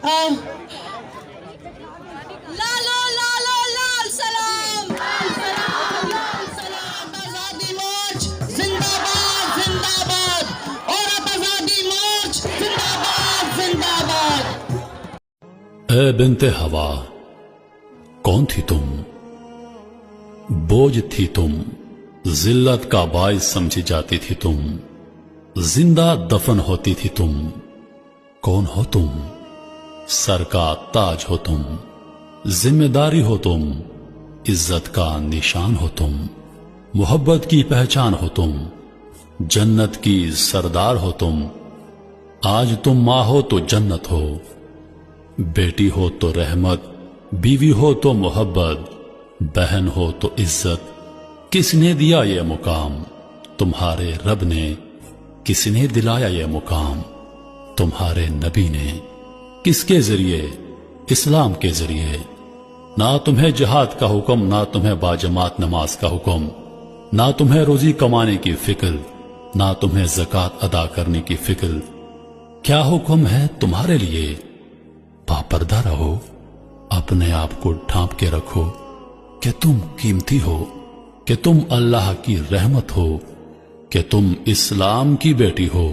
لالو لالو لال سلام لال سلام لال سلام آزادی مارچ زندہ باد زندہ باد عورت آزادی مارچ زندہ باد زندہ باد. اے بنت ہوا، کون تھی تم؟ بوجھ تھی تم، ذلت کا باعث سمجھی جاتی تھی تم، زندہ دفن ہوتی تھی تم. کون ہو تم؟ سر کا تاج ہو تم، ذمہ داری ہو تم، عزت کا نشان ہو تم، محبت کی پہچان ہو تم، جنت کی سردار ہو تم. آج تم ماں ہو تو جنت ہو، بیٹی ہو تو رحمت، بیوی ہو تو محبت، بہن ہو تو عزت. کس نے دیا یہ مقام؟ تمہارے رب نے. کس نے دلایا یہ مقام؟ تمہارے نبی نے. کس کے ذریعے؟ اسلام کے ذریعے. نہ تمہیں جہاد کا حکم، نہ تمہیں باجماعت نماز کا حکم، نہ تمہیں روزی کمانے کی فکر، نہ تمہیں زکوٰۃ ادا کرنے کی فکر. کیا حکم ہے تمہارے لیے؟ باپردہ رہو، اپنے آپ کو ڈھانپ کے رکھو کہ تم قیمتی ہو، کہ تم اللہ کی رحمت ہو، کہ تم اسلام کی بیٹی ہو،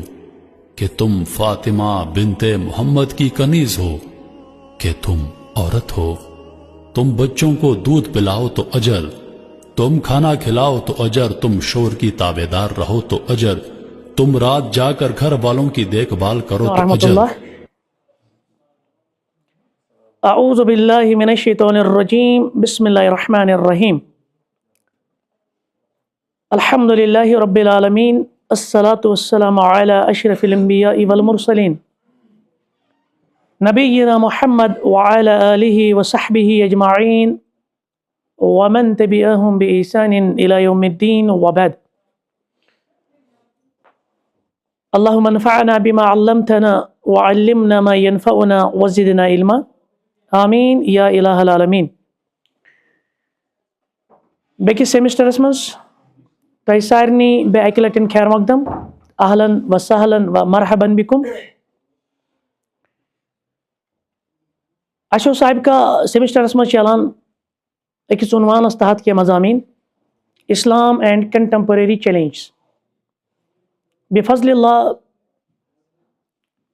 کہ تم فاطمہ بنت محمد کی کنیز ہو، کہ تم عورت ہو. تم بچوں کو دودھ پلاؤ تو اجر، تم کھانا کھلاؤ تو اجر، تم شور کی تابع دار رہو تو اجر، تم رات جا کر گھر والوں کی دیکھ بھال کرو تو اجر. اعوذ باللہ من الشیطان الرجیم. بسم اللہ الرحمن الرحیم. الحمد للہ رب العالمین، الصلاة والسلام علی اشرف الانبیاء والمرسلین، نبینا محمد وعلی آلہ وصحبہ اجمعین ومن تبعہم بإحسان الی یوم الدین وبعد. اللہم انفعنا بما علمتنا وعلمنا ما ينفعنا وزدنا علما، آمین یا الہ العالمین. بیکس سیمسٹرس مز تۄہہِ سارنٕے بیٚیہِ اَکہِ لَٹہِ خیر مقدم، اہلن و سہلن و مرحبن بکم. اَسہِ اوس سابقہ سیمسٹرس مز چلان أکِس عنوانس تحت کینٛہہ مضامین، اسلام اینڈ کنٹمپریری چیلنجز. بفضل اللہ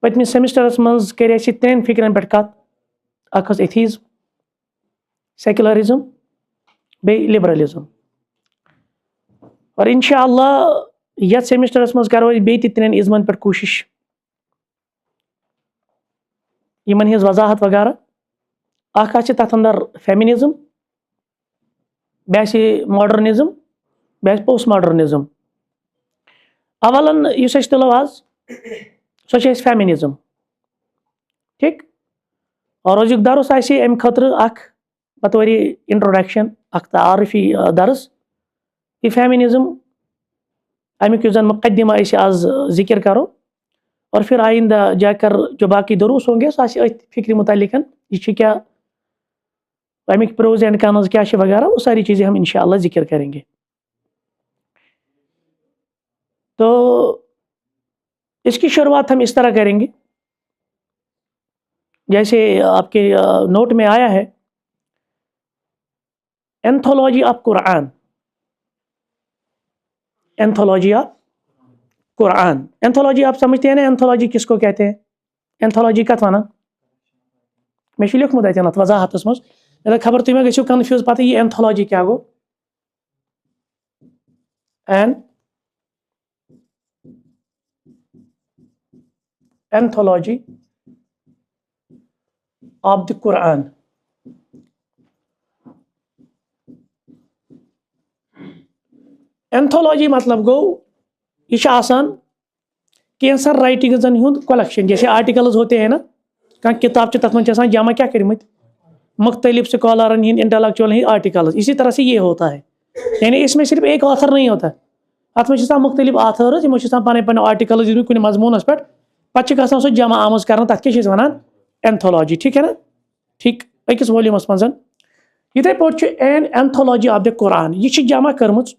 پٔتمِس سیمسٹرس منٛز کَرِ اَسہِ ترٛٮ۪ن فِکرن پٮ۪ٹھ کتھ. اکھ ٲس ایتھیٖزم، سیکولرزم، بیٚیہِ لِبرلزم. اور انشاء اللہ یتھ سیمسٹرس منٛز کرو أسۍ بیٚیہِ تہِ ترٛٮ۪ن اِزمن پٮ۪ٹھ کوٗشش یِمن ہٕنٛز وضاحت وغیرہ. اکھ آسہِ تتھ انٛدر فیمنزم، بیٚیہِ آسہِ ماڈرنزم، بیٚیہِ آسہِ پوسٹ ماڈرنزم. اولن یُس أسۍ تُلو آز سۄ چھِ اَسہِ فیمنزم. ٹھیٖک. اور أزیُک درس آسہِ امہِ خٲطرٕ اکھ بطورِ انٹروڈکشن، اکھ تعارفی درس. یہ فیمنزم امیُک یُس زن مقدمہ أسۍ آز ذکر کرو، اور پھر آئندہ جا کر جو باقی دروس ہوں گے سُہ آسہِ أتھۍ فکرِ متعلق یہ چھِ کیا امیُک پروز اینڈ کانز کیا چھِ وغیرہ، وہ ساری چیزیں ہم انشاءاللہ ذکر کریں گے. تو اس کی شروعات ہم اس طرح کریں گے جیسے آپ کے نوٹ میں آیا ہے، اینتھولوجی آف قرآن. اینتھولوجی آف قرآن. اینتھولوجی آپ سمجھتے ہیں نا، اینتھولوجی کس کو کہتے ہیں؟ اینتھولوجی کت ونان؟ میں چھُ لیوکھمُت اتٮ۪ن اتھ وضاحتس منٛز، اگر خبر تُہۍ ما گٔژھِو کنفیوٗز پتہٕ یہِ اینتھولوجی کیٛاہ گوٚو؟ اینتھولوجی آف دی قرآن. اینتھولوجی مطلب گوٚو یہ چھُ آسان کینٛژن رائٹنگزن ہُنٛد کلیکشن. جیسے آرٹیکلز ہوتے ہیں نا، کانٛہہ کتاب چھِ تتھ منٛز چھِ آسان جمع کیٛاہ کٔرمٕتۍ مختلف سکالرن ہٕنٛدۍ انٹلیکچوئلن ہٕنٛدۍ آرٹیکلز. اسی طرح سے یہ ہوتا ہے، یعنی اس میں صرف ایک آتھر نہیں ہوتا، اتھ منٛز چھِ آسان مختلف آتھرز، یِمو چھِ آسان پنٕنۍ پنٕنۍ آرٹیکلز دِتمٕتۍ کُنہِ مضموٗنس پٮ۪ٹھ، پتہٕ چھِ گژھان سۄ جمع آمٕژ کرنہٕ، تتھ کیٛاہ چھِ أسۍ ونان؟ اینتھولوجی. ٹھیٖک ہے نا؟ ٹھیٖک. أکِس ولیوٗمس منٛز یِتھے پٲٹھۍ چھُ این اینتھولوجی آف دی قرآن. یہِ چھِ جمع کٔرمٕژ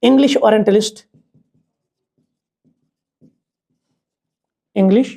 English orientalist, English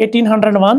1801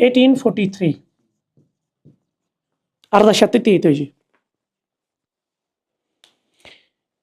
1843, 1843।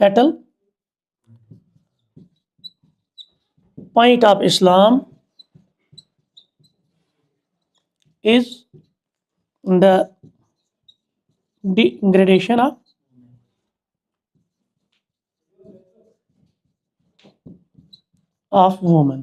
fatal point of Islam is the degradation of woman।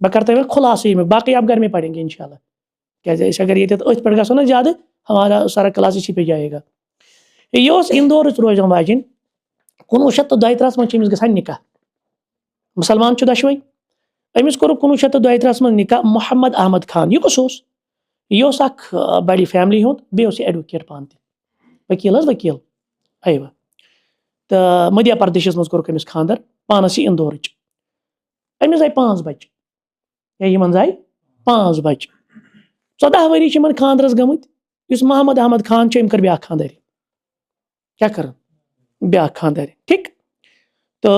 بہ کرتے ہوئے خلاصے میں باقی آپ گھر میں پڑھیں گے انشاءاللہ کیازِ اگر یہ اتھ پہ گژھو نا زیادہ ہمارا سارا کلاس اسی پہ جائے گا یہ اندور روزان واجن 1932 من امس گژھان نکاح مسلمان دشوے امس کور 1932 من نکاح محمد احمد خان یہ کس یہ اخ بڑی فیملی ہند بیس ایڈوکیٹ پان وکیل وکیل ایوہ تو مدھیہ پردیشس مز کورک امس خاندر پانس یہ اندورچ امس آئی 5 بچہ یا یمن آئی 5 بچہ 14 وری من خاندرس گمت اس محمد احمد خان ام کر بیاکھ خانداری کیا کرن بیاکھ خانداری ٹھیک تو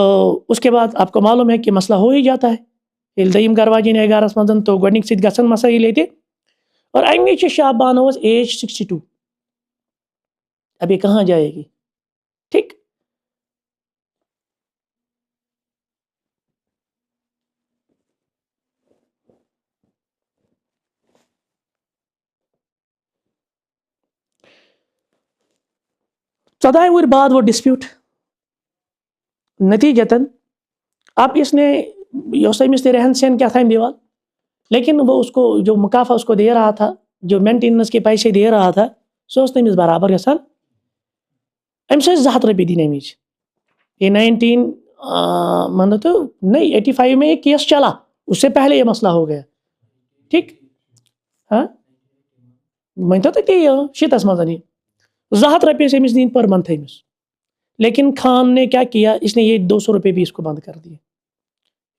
اس کے بعد آپ کو معلوم ہے کہ مسئلہ ہو ہی جاتا ہے دیم گھر واجن ہے گھرس مزن تو گۄڈنِک سۭتۍ گژھن مسائل ییٚتہِ اور امچ شاہ بانوس ایج 62 اب یہ کہاں جائے گی ٹھیک چودہ ور بعد وہ ڈسپیوٹ نتیجتاً اب اس نے امس رہن سہن کیا تھا دیوال لیکن وہ اس کو جو مکافہ اس کو دے رہا تھا جو مینٹیننس کے پیسے دے رہا تھا سو اس تمس برابر گژھان امس 200 رۄپیہِ دِنۍ امچ یہ 19 مان تو نہیں 85 میں یہ کیس چلا اس سے پہلے یہ مسئلہ ہو گیا ٹھیک ہاں مان تو تی شیتس مزن یہ 200 رۄپیہِ امس دِنۍ پر منتھ امس لیکن خان نے کیا کیا اس نے یہ 200 روپے بھی اس کو بند کر دیے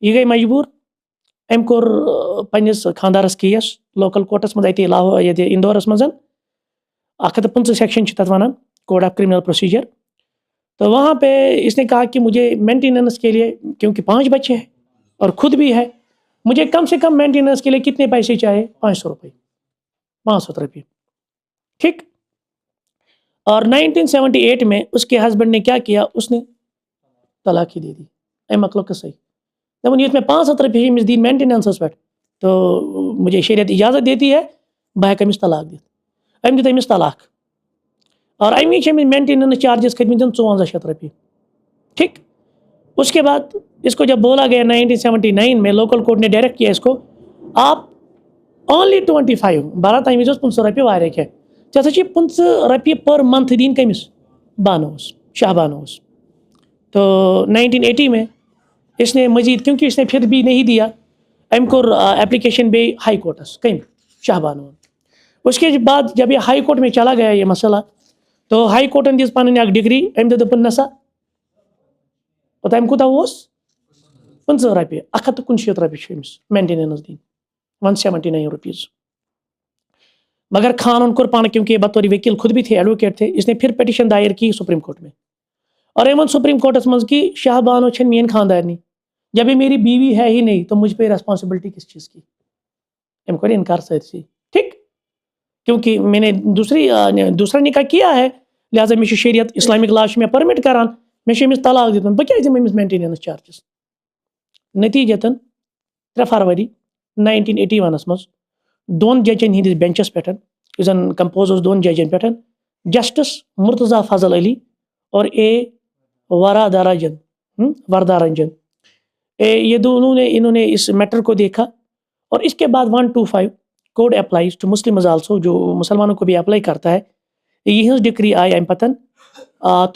یہ گئی مجبور ام کور پنس خاندارس کیس لوکل کورٹس مز اتہ لاہور یہ اندورس مز 150 سیکشن تک ونان کوڈ آف کرمنل پروسیجر تو وہاں پہ اس نے کہا کہ مجھے مینٹیننس کے لیے کیونکہ 5 بچے ہیں اور خود بھی ہے مجھے کم سے کم مینٹیننس کے لیے کتنے پیسے چاہے 500 روپے 500 روپے ٹھیک اور 1978 میں اس کے ہسبینڈ نے کیا کیا اس نے طلاق ہی دے دی اے مکلو کہ صحیح دپن یہ میں 500 روپے امس دین مینٹیننس پہ تو مجھے شریعت اجازت دیتی ہے بہ ہیکہ امس طلاق دت ام دیت امس طلاق اور امچ مینٹیننس چارجز کھتمت 5400 روپے ٹھیک اس کے بعد اس کو جب بولا گیا 1979 میں لوکل کورٹ نے ڈائریکٹ کیا اس کو آپ اونلی 25 بارہ تمہ 500 روپے واریاہ کیا ژےٚ 500 روپیہِ پر منتھ دین کمس بانوس شاہ بانوس تو 1980 میں اس نے مزید کیونکہ اس نے پھر بھی نہیں دیا ام کور اپلیکیشن بے ہائی کورٹس کم شاہ بانو اس کے بعد جب یہ ہائی کورٹ میں چلا گیا یہ مسئلہ تو ہائی کورٹن دِژ پنٕنۍ اکھ ڈگری ام دپن نسا پتہ ام کوتاہ اوس 50 روپیہِ 169 روپیہِ چھِ أمِس مینٹیننس دِنۍ 179 روپیز مگر خانن کور پانا کیونکہ بطور وکیل خود بھی تھے ایڈوکیٹ تھے اس نے پھر پٹیشن دائر کی سپریم کورٹ میں اور ایون سپریم کورٹس مز کی شاہ بانو چھن مین خاندارنی جب یہ میری بیوی ہے ہی نہیں تو مجھ پہ ریسپانسبلٹی کس چیز کی ام کو انکار سرسی ٹھیک کیونکہ میں نے دوسرا نکاح کیا ہے لہٰذا میں شریعت اسلامک لا میں پرمٹ کران میں امس طلاق دتن بہ کیازِ دم امس مینٹیننس چارجز نتیجتاً 3 فروری 1981 مز 2 ججن ہندس بینچس پہ زن کمپوز اس 2 ججن پہ جسٹس مرتضیٰ فضل علی اور اے وردارنجن یہ دونوں نے انہوں نے اس میٹر کو دیکھا اور اس کے بعد 125 code applies to Muslims also جو مسلمانوں کو بھی اپلائی کرتا ہے یہ ڈگری آئی ام پتن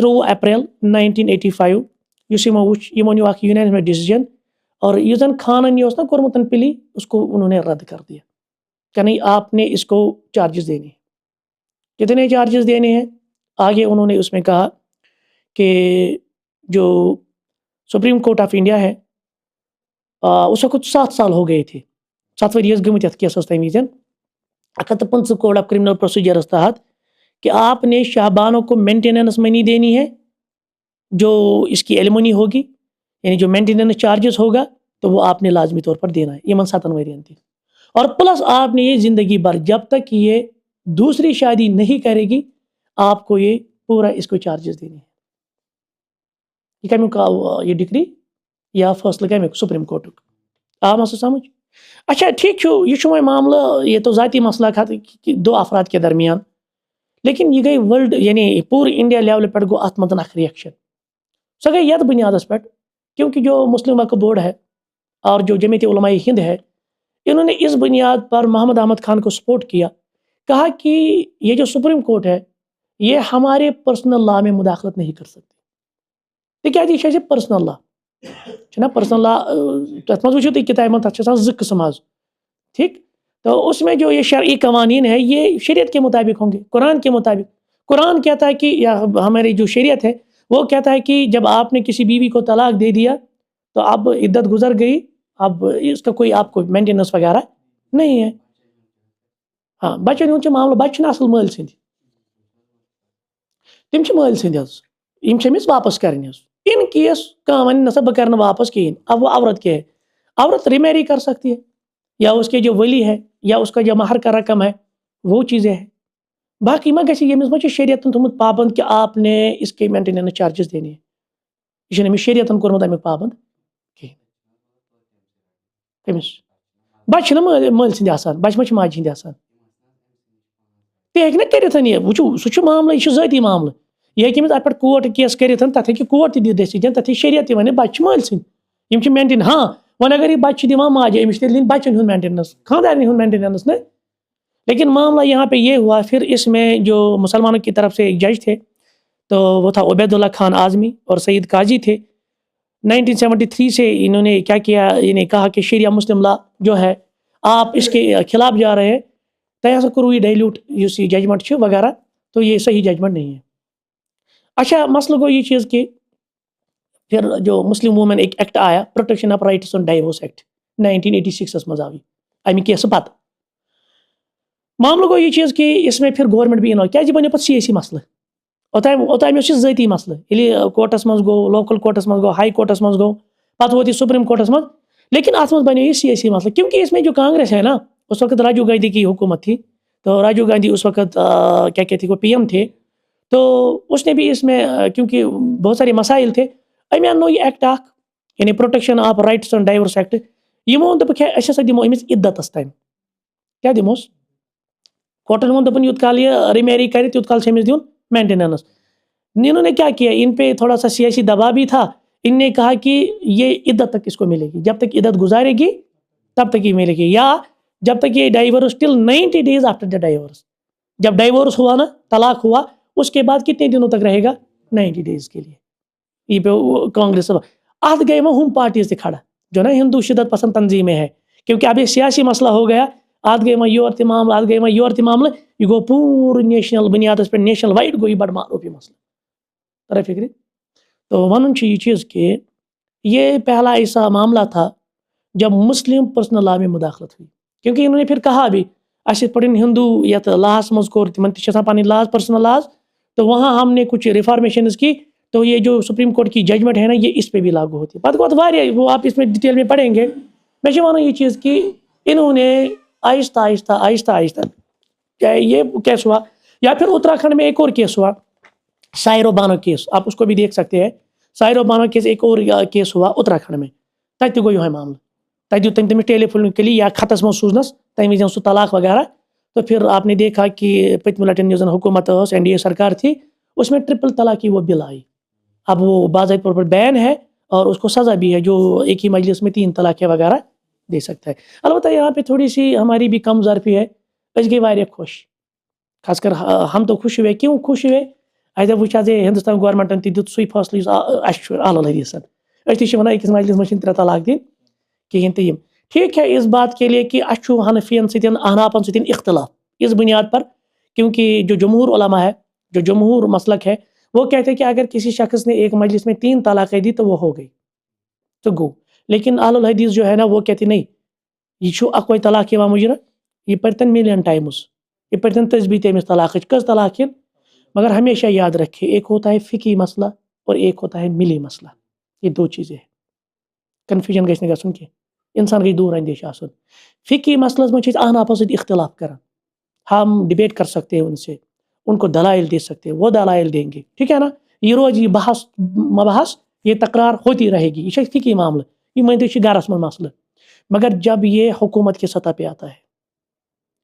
3 اپریل 1985 اس یمو نیو اخ یونانیمس ڈیسیجن اور یہ زن خانن یہ نا کورمتن پلی اس کو انہوں نے رد کر دیا کہ نہیں آپ نے اس کو چارجز دینے ہیں کتنے چارجز دینے ہیں آگے انہوں نے اس میں کہا کہ جو سپریم کورٹ آف انڈیا ہے اس وقت 7 سال ہو گئے تھے 7 ؤریس گمت یتھ کیسس تمہ وزن 150 کوڈ آف کرمنل پروسیجرس تحت کہ آپ نے شاہ بانو کو مینٹیننس منی دینی ہے جو اس کی ایلیمونی ہوگی یعنی جو مینٹیننس چارجز ہوگا تو وہ آپ نے لازمی طور پر دینا ہے یہ 7 ورین تھی اور پلس آپ نے یہ زندگی بھر جب تک یہ دوسری شادی نہیں کرے گی آپ کو یہ پورا اس کو چارجز دینے ہیں یہ کمیک یہ ڈگری یا فیصلہ کمیک سپریم کورٹک آو مسئلہ سمجھ اچھا ٹھیک یہ معاملہ یہ تو ذاتی مسئلہ تھا 2 افراد کے درمیان لیکن یہ گئی ورلڈ یعنی پورے انڈیا لیول پہ گو ات متن اخ ریئیکشن سو گئی یت بنیادس پہ کیونکہ جو مسلم وقف بورڈ ہے اور جو جمعیت علماء ہند ہے انہوں نے اس بنیاد پر محمد احمد خان کو سپورٹ کیا، کہا کہ یہ جو سپریم کورٹ ہے یہ ہمارے پرسنل لا میں مداخلت نہیں کر سکتی، تکیازِ یہ چھِ پرسنل لا چھنا پرسنل لا تتھ منٛز وٕچھِو تُہۍ کتابہِ منٛز تتھ چھِ آسان زٕ قٕسم آز، ٹھیک، تو اس میں جو یہ شرعی قوانین ہے یہ شریعت کے مطابق ہوں گے، قرآن کے مطابق۔ قرآن کہتا ہے کہ یا ہماری جو شریعت ہے وہ کہتا ہے کہ جب آپ نے کسی بیوی کو طلاق دے دیا تو اب عدت گزر گئی، اب اس کا کوئی آپ کو مینٹیننس وغیرہ نہیں ہے۔ ہاں بچن ہُنٛد چھُ معاملہٕ، بچہ چھِنہٕ اصل مٲلۍ سٕنٛدۍ، تِم چھِ مٲلۍ سٕنٛدۍ حظ، یِم چھِ أمِس واپس کرٕنۍ حظ۔ ان کیس کانٛہہ وَنہِ نسا بہٕ کرٕ نہٕ واپس کِہیٖنۍ، اب وہ عورت کیا ہے، عورت ریمیری کر سکتی ہے، یا اس کے جو ولی ہے یا اس کا جو مہر کا رقم ہے وہ چیزیں ہیں، باقی ما گژھِ ییٚمِس ما چھُ شریعتن تھوٚمُت پابند کہ آپ نے اس کے مینٹیننس چارجز دینے ہیں، یہ چھُنہٕ أمِس شریعتن کوٚرمُت امیُک پابند کِہیٖنۍ۔ کٔمِس بچہِ چھِنہٕ مٲلۍ سٕنٛدۍ آسان، بچہِ ما چھِ ماجہِ ہٕنٛدۍ آسان، تہِ ہیٚکہِ نہ کٔرِتھ یہِ وٕچھِو سُہ چھُ معاملہٕ، یہِ چھُ ذٲتی معاملہٕ، یہِ ہیٚکہِ أمِس اتھ پٮ۪ٹھ کوٹ کیس کٔرِتھ، تتھ ہیٚکہِ کوٹ تہِ دِتھ ڈیسِجن، تتھ ہیٚکہِ شریعت تہِ ونِتھ بچہِ چھِ مٲلۍ سٕنٛدۍ، یِم چھِ مینٹین، ہاں وۄنۍ اگر یہِ بچہِ چھِ دِوان ماجہِ أمِس چھِ تیٚلہِ دِنۍ بچن ہُنٛد مینٹیننس، خاندارنہِ ہُنٛد مینٹیننس نا۔ لیکن معاملہ یہاں پہ یہ ہوا، پھر اس میں جو مسلمانوں کی طرف سے ایک جج تھے تو وہ تھا عبید اللہ خان اعظمی اور سعید قاضی تھے، 1973 سے انہوں نے کیا کیا، انہیں کہا کہ شریعہ مسلم لا جو ہے آپ اس کے خلاف جا رہے ہیں، تۄہہِ ہسا کوٚروٕ یہِ ڈائلیوٹ یُس یہ ججمنٹ چھُ وغیرہ، تو یہ صحیح ججمنٹ نہیں ہے۔ اچھا مسئلہ گو یہ چیز کہ پھر جو مسلم وومن ایک ایکٹ آیا، protection of rights on divorce act 1986 مز آو یہ امی کیس پتہ۔ معاملہ گو یہ چیز کہ اس میں پھر گورنمنٹ بھی انوالو، کیازِ بنیو پتہٕ سیاسی مسئلہ، اوتام اوس یہِ ذٲتی مسئلہ، ییٚلہِ کورٹس منٛز گوٚو، لوکل کورٹس منٛز گوٚو، ہائی کورٹس منٛز گوٚو، پتہٕ ووت یہِ سپریم کورٹس منٛز، لیکن اتھ منٛز بنیو یہ سیاسی مسئلہ، کیونکہ اس میں جو کانگریس ہے نا، اس وقت راجیو گاندھی کی حکومت تھی، تو راجیو گاندھی اس وقت کیا کہتے ہیں وہ پی ایم تھے، تو اس نے بھی اس میں کیونکہ بہت سارے مسائل تھے، أمۍ انو یہ ایکٹ اکھ، یعنی protection of rights on divorce act, یمو ووٚن دوٚپُکھ ہے أسۍ ہسا دِمو أمِس عدتس تام، کیاہ دِموس، کورٹن ووٚن دوٚپُن یوٗت کال یہ ریمیری کرِ تیوٗت کال چھُ أمِس دیُن مینٹیننس۔ انہوں نے کیا کیا، ان پہ تھوڑا سا سیاسی دباؤ بھی تھا، ان نے کہا کہ یہ عدت تک اس کو ملے گی، جب تک عدت گزارے گی تب تک یہ ملے گی، یا جب تک یہ divorce till 90 days after the divorce, جب ڈائیورس ہوا نا، طلاق ہوا، اس کے بعد کتنے دنوں تک رہے گا، 90 days کے لیے۔ یہ پہ کانگریس اتھ گئے وہ ہوم پارٹیز کھڑا جو نا ہندو شدت پسند تنظیمیں ہیں، کیونکہ اب یہ سیاسی مسئلہ ہو گیا، اتھ گئے وہ یور تہِ معاملہ، اتھ گئے وہ یور تہِ معاملہ، یہ گو پورٕ نیشنل بنیادس پہ، نیشنل وائڈ گو یہ بڑ معروف یہ مسئلہ، ترا فکر۔ تو ونن چھُ یہ چیز کہ یہ پہلا ایسا معاملہ تھا جب مسلم پرسنل لا میں مداخلت ہوئی، کیونکہ انہوں نے پھر کہا بھی اچھے پڑھن ہندو یت لاس مز کور تمن تہِ چھِ آسان پنٕنۍ لاز، پرسنل لاز، تو وہاں ہم نے کچھ ریفارمیشنز کی، تو یہ جو سپریم کورٹ کی ججمنٹ ہے نا یہ اس پہ بھی لاگو ہوتی ہے، پتہ گوت واریاہ، وہ آپ اس میں ڈیٹیل میں پڑھیں گے۔ میں چھُ ونان یہ چیز کہ انہوں نے آہستہ آہستہ آہستہ آہستہ، چاہے یہ کیس ہوا یا پھر اتراکھنڈ میں ایک اور کیس ہوا، سائرو بانو کیس، آپ اس کو بھی دیکھ سکتے ہیں، سائرو بانو کیس ایک اور کیس ہوا اتراکھنڈ میں، تتہِ تہِ گوٚو یِہوٚے معاملہ، تتہِ دیُت تٔمۍ تٔمِس ٹیلی فونکلی یا خطس منٛز سوٗزنس تمہِ وِزِ سُہ طلاق وغیرہ، تو پھر آپ نے دیکھا کہ پٔتمہِ لٹہِ یُس زن حکومت ٲس NDA سرکار تھی، اس میں ٹرپل طلاق کی وہ بل آئی، اب وہ باضابطہ طور پر بین ہے اور اس کو سزا بھی ہے، جو ایک ہی مجلس میں 3 طلاقیں وغیرہ دے سکتا ہے۔ البتہ یہاں پہ تھوڑی سی ہماری بھی کم ظرفی ہے، أسۍ گٔے واریاہ خوش، خاص کر ہم تو خوش ہوئے، کیوں خوش ہوئے، اَسہِ دوٚپ وٕچھ حظ ہندوستان گورمنٹن تہِ دیُت سُے فٲصلہٕ یُس اَسہِ چھُ اعلیٰ الحدیثن، أسۍ تہِ چھِ وَنان أکِس مجلس منٛز چھِنہٕ 3 طلاق دِنۍ کِہیٖنۍ تہِ یِم، ٹھیک ہے اس بات کے لیے کہ اَسہِ چھُ حنفین سۭتۍ احنافن سۭتۍ اختلاف اس بنیاد پر، کیونکہ جو جمہور علماء ہے، جو جمہور مسلک ہے، وہ کہتے ہیں کہ اگر کسی شخص نے ایک مجلس میں 3 طلاقیں دی تو وہ ہو گئی تو گو، لیکن اہل الحدیث جو ہے نا وہ کہتے نہیں، یہ چھُ اکوے طلاق یِوان مُجرا، یہ پرتن ملین ٹائمز، یہ پرتن تسبیح تٔمِس طلاقٕچ، کٔژ طلاق یِن، مگر ہمیشہ یاد رکھے ایک ہوتا ہے فقی مسئلہ اور ایک ہوتا ہے ملی مسئلہ، یہ 2 چیزیں ہیں، کنفیوژن گژھِ نہٕ گژھُن کینٛہہ، انسان گژھِ دوٗر اندیش آسُن۔ فقی مسئلس منٛز چھِ أسۍ احنافن سۭتۍ اختلاف کران، ہم ڈبیٹ کر سکتے ہیں ان سے، ان کو دلائل دے سکتے ہیں، وہ دلائل دیں گے، ٹھیک ہے نا، یہ روز یہ بحث مبحث یہ تکرار ہوتی رہے گی، یہ چھِ فقی معاملہ، یہ مٲنتو چھِ گرس منٛز مسئلہ، مگر جب یہ حکومت کی سطح پہ آتا ہے،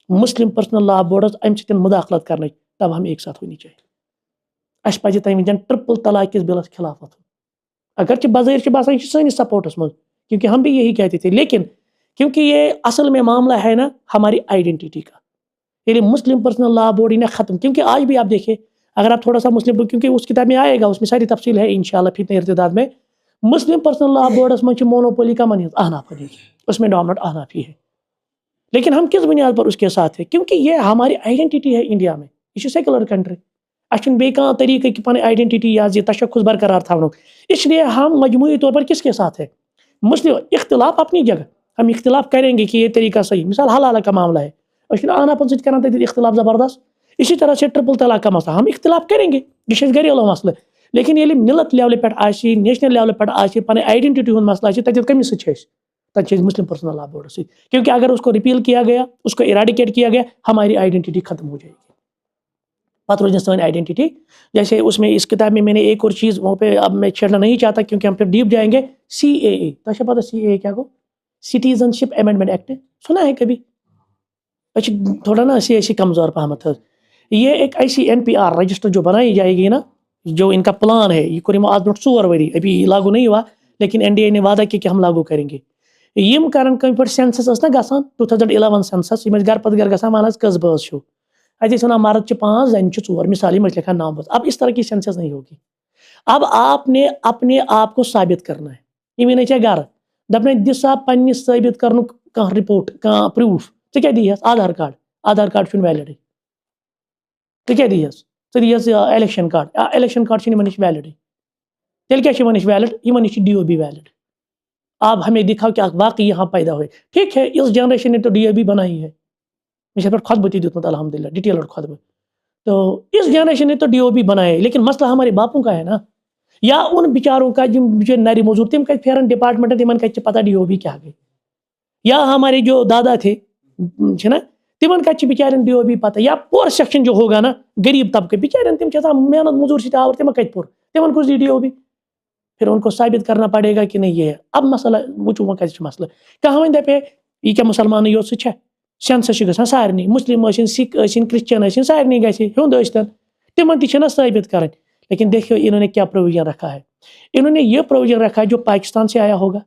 مسلم پرسنل لا بورڈس امہِ سۭتۍ مداخلت کرنے، تب ہم ایک ساتھ ہونی چاہیے، اَسہِ پَزِ تَمہِ وِزٮ۪ن ٹرپل طلاق کِس بلس خلاف وۄتھُن، اگرچہ بظٲہر چھِ باسان یہ چھِ سٲنِس سپورٹس منٛز، کیونکہ ہم بھی یہی کہتے تھے، لیکن کیونکہ یہ اصل میں معاملہ ہے نا ہماری آئیڈینٹی کا. یعنی مسلم پرسنل لا بورڈ نے ختم، کیونکہ آج بھی آپ دیکھیں اگر آپ تھوڑا سا مسلم، کیونکہ اس کتاب میں آئے گا، اس میں ساری تفصیل ہے انشاءاللہ فتنہ ارتداد میں. مسلم پرسنل لا بورڈس میں مونوپولی کمن ہز احناف اس میں ڈومنٹ احنافی ہے. لیکن ہم کس بنیاد پر اس کے ساتھ ہیں؟ کیونکہ یہ ہماری آئیڈینٹی ہے انڈیا میں. یہ سیکولر کنٹری، اچھا بیٚیہِ کانٛہہ طریقہ کہ پنٕنۍ آئیڈینٹی یا تشخص برقرار تھاونُک. اس لیے ہم مجموعی طور پر کس کے ساتھ ہیں؟ مسلم. اختلاف اپنی جگہ، ہم اختلاف کریں گے کہ یہ طریقہ صحیح. مثال حلالہ کا معاملہ ہے، اس نے احنافن سۭتۍ کران تتہِ اختلاف زبردست. اسی طرح سے ٹرپل طلاق کا مسئلہ ہم اختلاف کریں گے، یہ گھریلو مسئلہ. لیکن ییٚلہِ ملت لیولہِ پٮ۪ٹھ آسہِ، نیشنل لیولہِ پٮ۪ٹھ آسہِ، پنٕنۍ آئیڈینٹی ہُنٛد مسئلہ آسہِ، تتہِ کٔمِس سۭتۍ چھِ أسۍ؟ تتہِ چھِ أسۍ مسلم پرسنل لا بورڈس سۭتۍ. کیونکہ اگر اس کو ریپیل کیا گیا، اس کو ایراڈیکیٹ کیا گیا، ہماری آئیڈینٹی ختم ہو جائے گی، پتہ روز سانی آئیڈینٹی. جیسے اس میں اس کتاب میں نے ایک اور چیز وہاں پہ اب میں چھیڑنا نہیں چاہتا کیونکہ ہم پھر ڈیپ جائیں گے. CAA، تو پتہ CAA کیا گو؟ سٹیزن شپ امینڈمنٹ ایکٹ. سنا ہے کبھی؟ تھوڑا نا ایسی کمزور پہمت ہے. یہ ایک ایسی NPR رجسٹر جو بنائی جائے گی نا، جو ان کا پلان ہے، یہ کریم آج برٹ 4 ؤری ابھی لاگو نہیں ہوا، لیکن NDA نے وعدہ کیا کہ ہم لاگو کریں گے. یم کرن کم پہ سینسس اس نا گسان 2011 سینسس، یم گھر پتہ گھر گسان ون کس بٲژ چھو، اتھ ونان مرد 5 زن 4، مثال یہ لکھا 9 بٲژ. اب اس طرح کی سینسس نہیں ہوگی. اب آپ نے اپنے آپ کو ثابت کرنا ہے. یہ نہیں گھر دپنے دسا پنہ ثابت کرن کھانا رپورٹ کھانا پروف، ژے کیا دی آدھار کارڈ، آدھار کارڈ چھُنہٕ ویلڈے. ژے کیا دی ژے دی الیکشن کارڈ، الیکشن کارڈ چھُنہٕ یمن نش ویلڈے. تیل کیا چھُ یمن نش ویلڈ؟ یمن نش DOB ویلڈ. آپ ہمیں دکھاؤ کہ واقعی یہاں پیدا ہوئے. ٹھیک ہے، اس جنریشن نے تو DOB بنائی ہے، مجھے پر خطبہ تھی دیتمت الحمدللہ ڈیٹیلڈ خطبہ. تو اس جنریشن نے تو DOB بنائے، لیکن مسئلہ ہمارے باپوں کا ہے نا، یا ان بیچاروں کا جن نری موزور تم کت پھیرن ڈپارٹمنٹ تمن کت پتہ DOB کیا گئی. یا ہمارے جو دادا تھے نا، تمن کت بچارن DOB پتہ. یا پور سیکشن جو ہوگا نا، غریب طبقے بچارن تم محنت مزور سے آور تم کت پور، تمن کس دی DOB. پھر ان کو ثابت کرنا پڑے گا کہ نہیں یہ ہے. اب مسئلہ وچو وہ کت مسئلہ کہاں ون دپے یہ کیا مسلمان یوت سہ سینسس گژھان سارنی، مسلم ٲسِن سکھ ٲسِن کرسچن ٲسِن سارنی گژھِ ہیوٚنٛد ٲسۍتن، تمن تہِ چھِنہ ثابت کریں. لیکن دیکھو انہوں نے کیا پروویژن رکھا ہے. انہوں نے یہ پروویژن رکھا ہے جو پاکستان سے آیا ہوگا،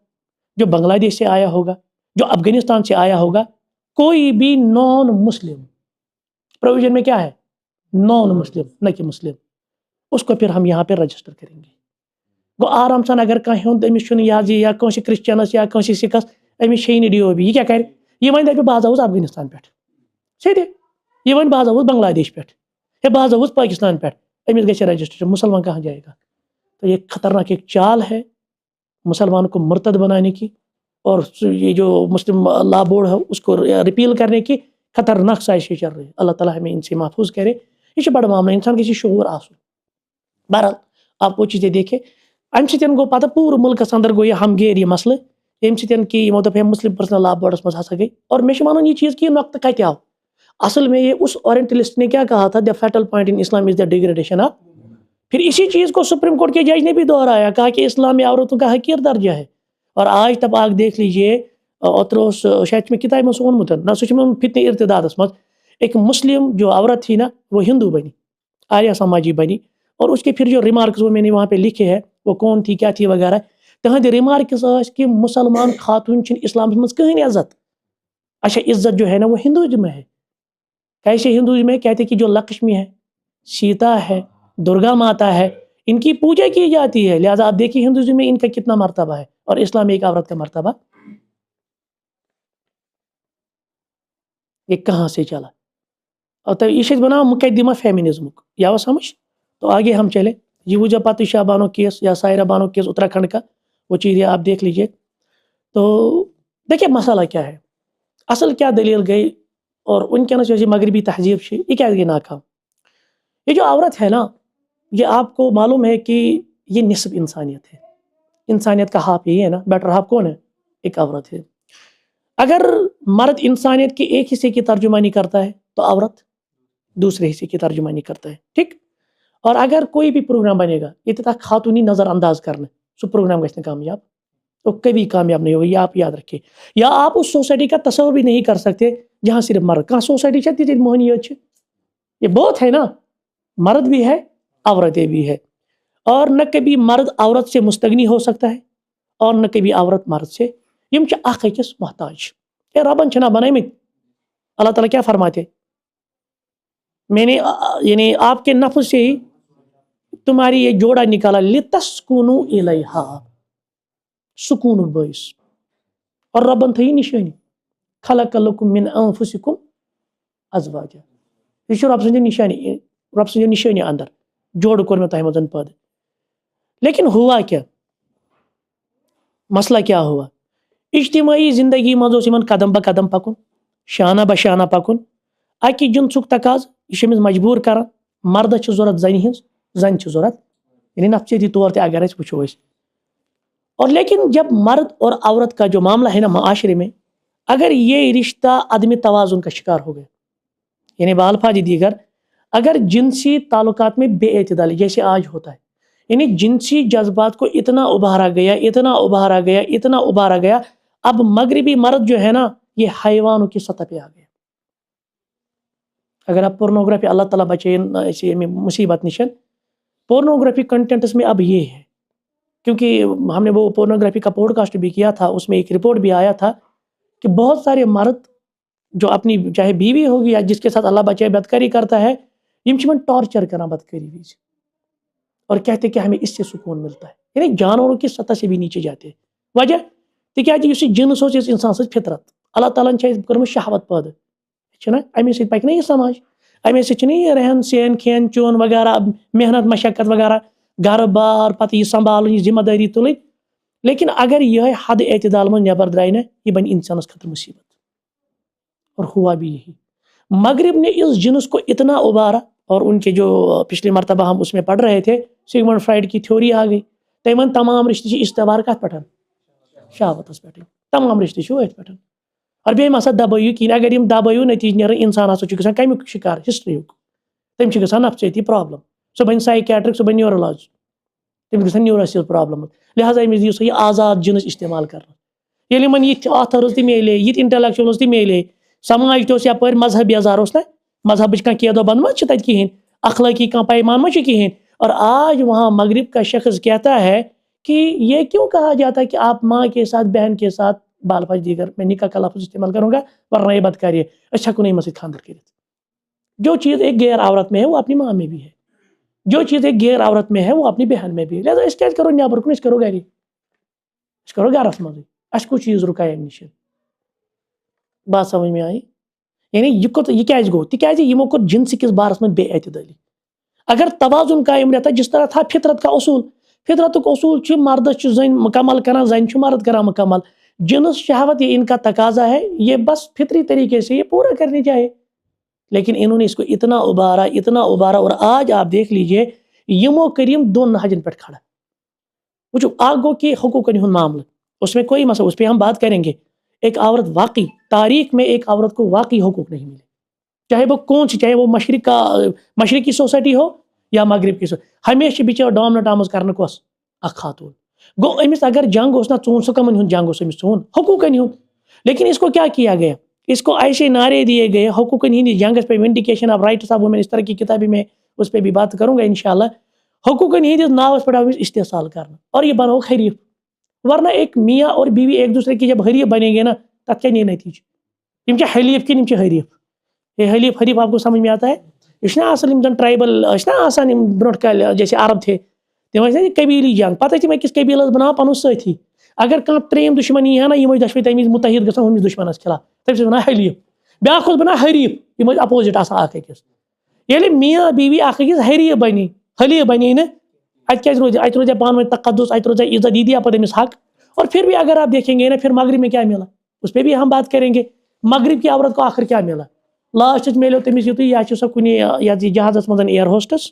جو بنگلہ دیش سے آیا ہوگا، جو افغانستان سے آیا ہوگا، کوئی بھی نان مسلم پروویژن میں کیا ہے؟ نان مسلم، نہ کہ مسلم. اس کو پھر ہم یہاں پہ رجسٹر کریں گے. گو آرام سان اگر کھانا ہوں امس یا کانس کرسچنس یا کانس سکھس امس چھ DOB، یہ کیا کرے؟ یہ ون دپہ بہٕ آوُس افغانستان پہ سیدھے، یہ ون بہٕ آوُس بنگلہ دیش پہ، ہے بہٕ آوُس پاکستان پہ، امس گژھِ رجسٹریشن. مسلمان کہاں جائے گا؟ تو یہ خطرناک ایک چال ہے مسلمان کو مرتد بنانے کی، اور یہ جو مسلم لا بورڈ ہے اس کو ریپیل کرنے کی خطرناک سازشیں چل رہی ہے. اللہ تعالیٰ ہمیں ان سے محفوظ کرے. یہ بڑا معاملہ، انسان کسی شعور آسن. بہرحال آپ وہ چیزیں دیکھیں. امہ سۭتۍ گو پتہ پورٕ ملکس اندر گو یہ ہم گیر یہ مسئلہ یمہ سۭتۍ کہ یمو دپ مسلم پرسنل لا بورڈس مز ہسا گئی. اور میں ونان یہ چیز کہ یہ نقطہ کتہ آو؟ اصل میں یہ اس اورینٹلسٹ نے کیا کہا تھا، the fatal point in Islam is the degradation of. پھر اسی چیز کو سپریم کورٹ کے جج نے بھی دہرایا، کہا کہ اسلام میں عورتوں کا حقیر درجہ ہے. اور آج تب آپ دیکھ لیجئے، اوتر شاید میں کتاب میں اونمت نہ سہ فتنہ ارتدادس مز ایک مسلم جو عورت تھی نا، وہ ہندو بنی، آریہ سماجی بنی. اور اس کے پھر جو ریمارکس وہ میں نے وہاں پہ لکھے ہیں، وہ کون تھی کیا تھی وغیرہ، تہند ریمارکس کہ مسلمان خاتون چھن اسلام مز کہیں عزت. اچھا عزت جو ہے نا وہ ہندوازم میں ہے. کیسے ہندوازم میں؟ کہتے کہ جو لکشمی ہے، سیتا ہے، درگا ماتا ہے، ان کی پوجا کی جاتی ہے. لہٰذا آپ دیکھیے ہندوازم میں ان کا کتنا مرتبہ ہے، اور اسلام میں ایک عورت کا مرتبہ. یہ کہاں سے چلا؟ اور تو یہ بنا مقدمہ فیمنزم یا سمجھ. تو آگے ہم چلے. یہ وہ جو پاتشاہ بانو کیس یا سائرہ بانو کیس اتراکھنڈ کا، وہ چیز آپ دیکھ لیجئے. تو دیکھیے مسئلہ کیا ہے، اصل کیا دلیل گئی، اور ونکس جو مغربی تہذیب یہ کیا گئی ناکام. یہ جو عورت ہے نا، یہ آپ کو معلوم ہے کہ یہ نصف انسانیت ہے. انسانیت کا ہاف یہی ہے نا، بیٹر ہاف کون ہے؟ ایک عورت ہے. اگر مرد انسانیت کے ایک حصے کی ترجمانی کرتا ہے تو عورت دوسرے حصے کی ترجمانی کرتا ہے. ٹھیک. اور اگر کوئی بھی پروگرام بنے گا اتنا خاتونی نظر انداز کرنا، سو پروگرام گژھِ نہٕ کامیاب، تو کبھی کامیاب نہیں ہوگا. یہ آپ یاد رکھیں. یا آپ اس سوسائٹی کا تصور بھی نہیں کر سکتے جہاں صرف مرد. کہاں سوسائٹی چاہتی ہے موہنی یہ بہت ہے نا، مرد بھی ہے عورتیں بھی ہے. اور نہ کبھی مرد عورت سے مستغنی ہو سکتا ہے، اور نہ کبھی عورت مرد سے. یم چھ اخ أکِس محتاج. اے ربن چھنا بنٲیمٕتۍ. اللہ تعالیٰ کیا فرماتے میں نے یعنی آپ کے نفس سے ہی تمہاری یہ جوڑا نکالا لتسکنوا الیہا سکونک باعث. اور ربن تھٲیی نشٲنی خلق لکم من انفسکم ازواجا. یہ چھُ رب سٕنٛزِ نشانی رب سٕنٛزِ نشٲنی اندر جوڑ کوٚر مےٚ تۄہہِ منٛز پٲدٕ. لیکن ہوا کیا مسئلہ کیا ہوا اجتماعی زندگی منٛز اوس یِمن قدم بہ قدم پکُن شانہ بہ شانہ پکُن. اکہِ جنسُک تقاض یہ چھُ أمِس مجبوٗر کران مردس چھِ ضوٚرتھ زنہِ ہٕنٛز زنہِ چھِ ضوٚرتھ یعنی نفسیٲتی طور تہِ اگر أسۍ وٕچھو أسۍ. اور لیکن جب مرد اور عورت کا جو معاملہ ہے نا معاشرے میں اگر یہ رشتہ عدم توازن کا شکار ہو گیا یعنی بالفاظ دیگر اگر جنسی تعلقات میں بے اعتدالی جیسے آج ہوتا ہے یعنی جنسی جذبات کو اتنا ابھارا گیا اتنا ابھارا گیا اتنا ابھارا گیا اب مغربی مرد جو ہے نا یہ حیوانوں کی سطح پہ آ گیا. اگر آپ پورنوگرافی اللہ تعالیٰ بچے ایسی مصیبت نشن پورنوگرافی کنٹینٹس میں اب یہ ہے کیونکہ ہم نے وہ پورنوگرافی کا پوڈ کاسٹ بھی کیا تھا اس میں ایک رپورٹ بھی آیا تھا کہ بہت سارے مرد جو اپنی چاہے بیوی ہوگی یا جس کے ساتھ اللہ بچے بدکاری کرتا ہے یم چھمن ٹارچر کرنا بدکاری ویز اور کہتے کہ ہمیں اس سے سکون ملتا ہے یعنی جانوروں کی سطح سے بھی نیچے جاتے ہیں. وجہ تکیازِ یُس یہِ جنس اوس یہِ انسان سٕنٛز فطرت اللہ تعالیٰ ہن چھِ اَسہِ کٔرمٕژ شہوت پٲدٕ چھُنہ اَمے سۭتۍ پکہِ نا یہِ سماج اَمے سۭتۍ چھُنہ یہِ رہن سہن کھٮ۪ن چیوٚن وغیرہ محنت مشقت وغیرہ گرٕ بار پتہٕ یہِ سنبھالُن یہِ ذمہ دٲری تُلٕنۍ. لیکن اگر یِہے حد اعتدال منٛز نٮ۪بر درٛاے نہ یہِ بنہِ انسانس خٲطرٕ مصیبت. اور ہوا بھی یہی مغرب نے اس جنس کو اتنا ابھارا اور ان کے جو پچھلی مرتبہ ہم اس میں پڑھ رہے تھے سگمنڈ فرائڈ کی تھیوری آ گئی تمن تمام رشتہ استوار کت پہ شہوتس پہ تمام رشتہ ات پہ اور بیٚیہِ مہ سا دبٲیِو کِہیٖنۍ اگر یم دبٲیِو نتیجہ نیران انسان ہسا چھُ گژھان کمیُک شکار ہسٹریُک تٔمِس چھِ گژھان نفسیٲتی پرابلم سُہ بنہِ سایکیٹرک سُہ بنہِ نیورولاج تٔمِس گژھان نیوروسیل پرابلم لہٰذا أمِس دِیِو سا یہِ آزاد جنس استعمال کرنہٕ. ییٚلہِ یِمن یِتھۍ آتھٲرٕز تہِ میلے یِتھۍ انٹلیکچوَلٕز تہِ میلے سماج تہِ اوس یپٲرۍ مذہب بیزار اوس نا مذہبٕچ کانٛہہ قیدو بنٛد ما چھِ تتہِ کِہیٖنۍ اخلٲقی کانٛہہ پیمان ما چھُ کِہیٖنۍ. اور آج وہاں مغرب کا شخص کہتا ہے کہ یہ کیوں کہا جاتا ہے کہ آپ ماں کے ساتھ بہن کے ساتھ بال فاج دیگر میں نکاح کا لفظ استعمال کروں گا ورنہ یہ بدکاری ہے اچھا کو نہیں مسجد خاندر کے جو چیز ایک غیر عورت میں ہے وہ اپنی ماں میں بھی ہے جو چیز ایک غیر عورت میں ہے وہ اپنی بہن میں بھی ہے. لہٰذا اس کیا کرو نیبر کن اس کرو گھر اس کرو گھرس مزے اس کو چیز رکائے امہ نش بات سمجھ میں آئی یعنی یہ کیا گو تکیازِ یمو کوٚر جنس کس بارس میں بے اعتدالی. اگر توازن قائم رہتا جس طرح تھا فطرت کا اصول فطرتک اصول چھ مردس چھ زن مکمل کران زن چھ مرد کران مکمل جنس شہوت یہ ان کا تقاضا ہے یہ بس فطری طریقے سے یہ پورا کرنی چاہیے. لیکن انہوں نے اس کو اتنا ابھارا اور آج آپ دیکھ لیجئے یمو کریم دون حجن پہ کھڑا وچو آگ گو کہ حقوقن ہند معاملہ اس میں کوئی مسئلہ اس پہ ہم بات کریں گے. ایک عورت واقعی تاریخ میں ایک عورت کو واقعی حقوق نہیں ملے چاہے وہ کون سی چاہے وہ مشرقی سوسائٹی ہو یا مغرب کی ہمیشہ بچار ڈومنٹ آمز کرنے کس اخ خاتون گو امس اگر جنگ اس نا چون سکمن ہند جنگ اس امس چون حقوقن ہند. لیکن اس کو کیا کیا گیا اس کو ایسے نعرے دیے گئے حقوقن ہند جنگس پہ ونڈیکیشن آف رائٹس آف وومین اس طرح کی کتابی میں اس پہ بھی بات کروں گا انشاءاللہ. حقوقن ہند ناوس پہ استحصال کرنا اور یہ بنو حریف ورنہ ایک میاں اور بیوی ایک دوسرے کی جب حریف بنے گے نا تب کیا نہیں نتیجہ یم حلیف کن یم حریف یہ حریف آپ کو سمجھ میں آتا ہے یہ اصل یم ٹرائبل آسان برونٹ کال جیسے عرب تھے تم قبیلی جنگ پتہ تم أکس قبیلس بنا پن ساتھی اگر کھانا تریم دشمنی ہے نا یم دشوے تمہ متحد گھان ہمس دشمنس خلاف تمس ونان حلیف بیاکھ بنا حریف یم اپوزٹ آسان اکھ أکس ییٚلہِ میاں بیوی اکھ أکس حریف بنی حلیف بنے نا ات کیا روزِ ات روزِ پانہٕ ؤنۍ تقدس ات روزِ عزت یہ دیا پتہ امس حق. اور پھر بھی اگر آپ دیکھیں گے نا پھر مغرب میں کیا ملا اس پہ بھی ہم بات کریں گے. مغرب کی عورت کو آخر کیا ملا لاسٹس ملو تمس یوت یا سا کن جہازس من ایئر ہوسٹس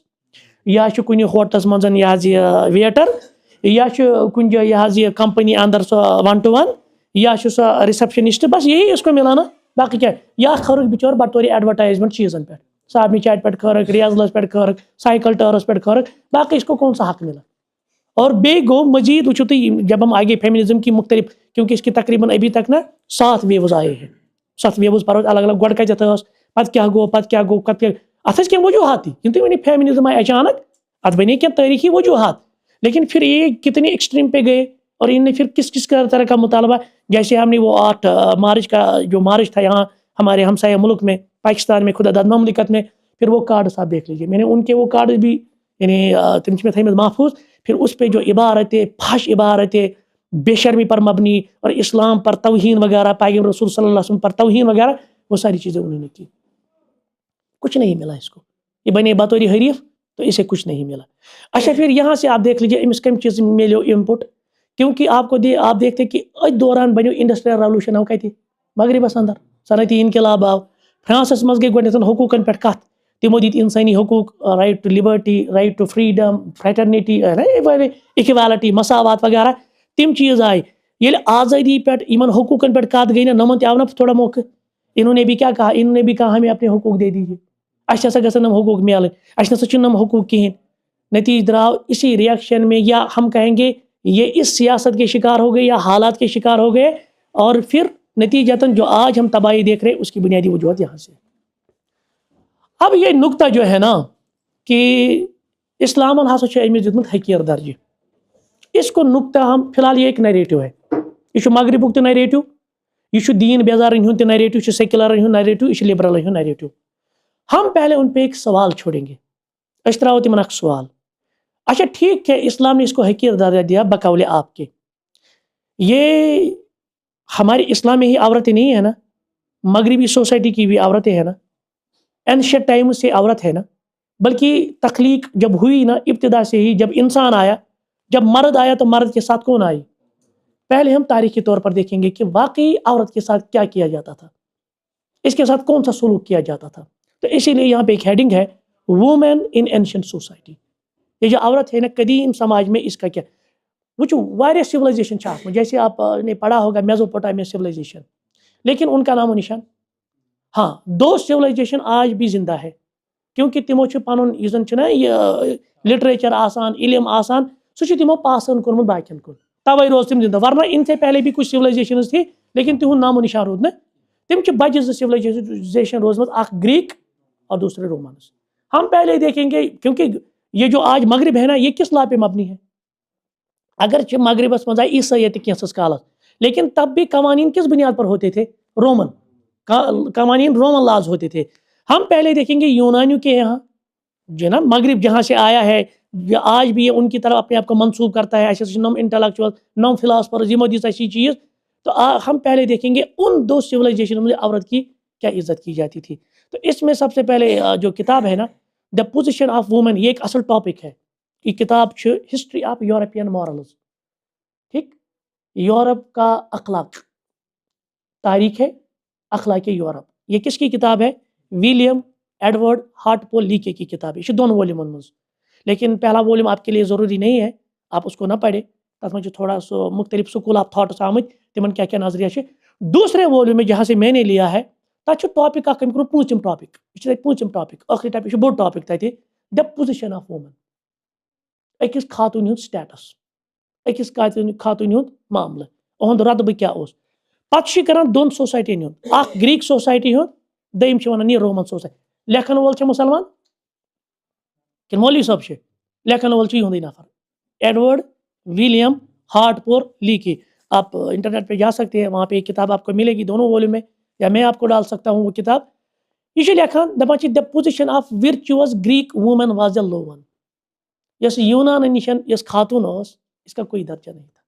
یا کن ہوٹلس من یہ ویٹر یا کن جائے یہ کمپنی اندر سو 1 to 1 یا سا رسپشنسٹ بس یہی اس کو ملا نا باقی کیا یا کھرک بچور بطور ایڈورٹائزمنٹ چیزن پہ صابنہ چاٹہِ پہ کھرک ریزلس پہ کھرک سائیکل ٹٲرس پہ کھرک باقی اس کو کون سا حق ملا. اور بے گو مزید وچو تھی جب ہم آگے فیمنزم کی مختلف کیونکہ اس کی تقریباً ابھی تک نا 7 ویوز آئے ہیں 7 ویوز پڑھو الگ الگ گۄڈٕ کتٮ۪تھ ٲس پتہٕ کیٛاہ گوٚو اتھ ٲسۍ کینٛہہ وجوہات یِم تُہۍ ؤنِو فیمنزم آئے اچانک اتھ بنے کینٛہہ تاریخی وجوہات لیکن پھر یہ کتنے ایکسٹریم پہ گئے اور انہوں نے پھر کس طرح کا مطالبہ جیسے ہم نے وہ 8 مارچ کا جو مارچ تھا یہاں ہمارے ہمسایہ ملک میں پاکستان میں خدا داد مملکت میں، پھر وہ کارڈ آپ دیکھ لیجیے، میں نے ان کے وہ کارڈ بھی یعنی تم میں تھمت محفوظ، پھر اس پہ جو عبارتیں فحش عبارتیں بے شرمی پر مبنی اور اسلام پر توہین وغیرہ، پیغمبر رسول صلی اللہ علیہ وسلم پر توہین وغیرہ، وہ ساری چیزیں انہوں نے کی. کچھ نہیں ملا اس کو، یہ بنے بطور حریف تو اسے کچھ نہیں ملا. اچھا پھر یہاں سے آپ دیکھ لیجیے امس کم چیز ملو انپٹ، کیونکہ آپ دیکھتے کہ اس دوران بنو انڈسٹریل ریولوشن آو کتہ مغربس اندر، صنعتی انقلاب آو، فرانسس مز گئی گۄڈنیتھ حقوقن پہ کت، تمو دِتۍ انسانی حقوق، right to liberty, right to freedom, fraternity, equality, مساوات وغیرہ تم چیز آئے. ییٚلہِ آزادی پہ یمن حقوقن پہ کت گئی نا، نمن تہ آو نا تھوڑا موقع، انہوں نے بھی کیا کہا، انہوں نے بھی کہا ہمیں اپنے حقوق دے دیجیے، اچھا سا گژھن نم حقوق ملن، اچھا نسا چھنہٕ نم حقوق کہین. نتیجہ دراؤ اسی ریئیکشن میں، یا ہم کہیں گے یہ اس سیاست کے شکار ہو گئے یا حالات کے شکار ہو گئے، اور پھر نتیجتاً جو آج ہم تباہی دیکھ رہے ہیں اس کی بنیادی وجوہات یہاں سے. اب یہ نقطہ جو ہے نا کہ اسلامن ہسا چھُ أمِس دیُتمُت حقیٖر درجہ، اس کو نقطہ ہم فی الحال یہ ایک نیریٹو ہے، یہ مغربک تہ نیریٹو، یہ دین بیزارن ہند تہ نیریٹو، یہ سیکولرن ہند نیریٹو، یہ لبرلن ہند نیریٹو. ہم پہلے ان پہ ایک سوال چھوڑیں گے، اس تراو تمن اکھ سوال. اچھا ٹھیک ہے، اسلام نے اس کو حقیٖر درجہ دیا بقول آپ کے، یہ ہماری اسلام میں ہی عورتیں نہیں ہے نا، مغربی سوسائٹی کی بھی عورتیں ہیں نا، اینشنٹ ٹائم سے عورت ہے نا، بلکہ تخلیق جب ہوئی نا ابتدا سے ہی، جب انسان آیا، جب مرد آیا تو مرد کے ساتھ کون آئی؟ پہلے ہم تاریخی طور پر دیکھیں گے کہ واقعی عورت کے ساتھ کیا کیا جاتا تھا، اس کے ساتھ کون سا سلوک کیا جاتا تھا. تو اسی لیے یہاں پہ ایک ہیڈنگ ہے وومین ان اینشنٹ سوسائٹی. یہ جو عورت ہے نا قدیم سماج میں، اس کا کیا وچو واریاہ سولائزیشن چھا، جیسے آپ نے پڑھا ہوگا میزوپوٹامیہ سولائزیشن، لیکن ان کا نام و نشان، ہاں 2 سولائزیشن آج بھی زندہ ہے، کیونکہ تمو چھ پنن یہ زن چھنا یہ لٹریچر آسان، علم آسان، سہ تمو پاس آن کورمت باقین کن، توے روز تم زندہ. ورنہ ان سے پہلے بھی کچھ سولائزیشنز تھی لیکن تہند نام و نشان رود نا. تم چھ بجہ 2 سولائزیشن روزمت، اخ گریک اور دوسرے رومانس. ہم پہلے دیکھیں گے، کیونکہ یہ جو آج مغرب ہے نا یہ کس لا پہ مبنی ہے؟ اگرچہ مغربس مز آئی عیسائیت کینسس کالس، لیکن تب بھی قوانین کس بنیاد پر ہوتے تھے؟ رومن قوانین، رومن لاز ہوتے تھے. ہم پہلے دیکھیں گے یونانیوں کے یہاں جو نا مغرب جہاں سے آیا ہے، آج بھی یہ ان کی طرف اپنے آپ کو منسوب کرتا ہے، ایسے نم انٹلیکچوئل، نم فلاسفرز، یہ مدد ایسی چیز. تو ہم پہلے دیکھیں گے ان 2 سولائزیشن میں عورت کی کیا عزت کی جاتی تھی. تو اس میں سب سے پہلے جو کتاب ہے نا دا پوزیشن آف وومن، یہ ایک اصل ٹاپک ہے. یہ کتاب ہسٹری آف یورپین مورلز، ٹھیک، یورپ کا اخلاق، تاریخ ہے اخلاق یورپ. یہ کس کی کتاب ہے؟ ولیم ایڈورڈ ہارٹ-پول لیکے کی کتاب ہے. یہ 2 ولیومن مز، لیکن پہلا ولیوم آپ کے لیے ضروری نہیں ہے، آپ اس کو نہ پڑھیں، تک میں تھوڑا سو مختلف سکول آف تھاٹس آمت، تمن کیا کیا نظریہ ہے. دوسرے ولیوم میں جہاں سے میں نے لیا ہے تک ٹاپک اخ کرو پونچم ٹاپک، یہ پونچم ٹاپک، آخری ٹاپک یہ بوڑ ٹاپک تھے دا پوزیشن آف وومن، اکس خاتون ہند سٹیٹس، اکس خاتون ہند معاملہ، اہد ردبہ کیا اس. پتہ کران 2 سوسائٹین ہند، اخ گریک سوسائٹی ہند، دم ونان یہ رومن سوسائٹی. لکھن وول مسلمان کہ مولوی صاحب سے لکھن وول یہندی نفر ایڈورڈ ولیم ہارٹ-پول لیکے. آپ انٹرنیٹ پہ جا سکتے ہیں، وہاں پہ ایک کتاب آپ کو ملے گی 2 ولیوم میں، یا میں آپ کو ڈال سکتا ہوں وہ کتاب. یہ لکھان دپان the position of virtuous Greek woman was a low one. یس یونان نشن یس خاتون اس کا کوئی درجہ نہیں تھا،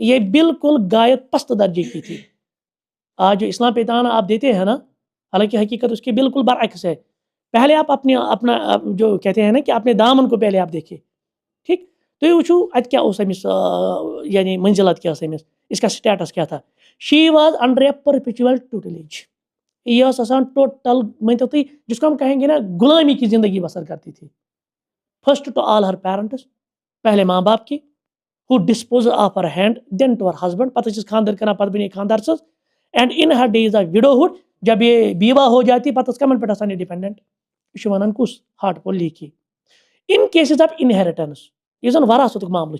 یہ بالکل غایت پست درجے کی تھی. آج جو اسلام پیتانہ آپ دیتے ہیں نا، حالانکہ حقیقت اس کے بالکل برعکس ہے. پہلے آپ اپنا جو کہتے ہیں نا کہ اپنے دامن کو پہلے آپ دیکھیں، ٹھیک. تو یہ وچھو ات کیا اس امس یعنی منزلت کیا امس، اس کا سٹیٹس کیا تھا. شی واز انڈر اے پرپیچوئل ٹوٹلیج، یہ آسان ٹوٹل مانتے تھی جس کو ہم کہیں گے نا غلامی کی زندگی بسر کرتی تھی. First to all her parents, پہلے ماں باپ کی، who disposed of her hand, then to her husband، پتہ چھس خاندر کرنا، پتہ بنے خاندار سز. And in her days of widowhood, جب یہ بیوہ ہو جاتی پتہ کمن پہ آسان ڈیپینڈنٹ، یہ ونان کس ہارٹ-پول لیکے. ان کیسز آف انہیریٹنس، یہ زن وراثت معاملہ،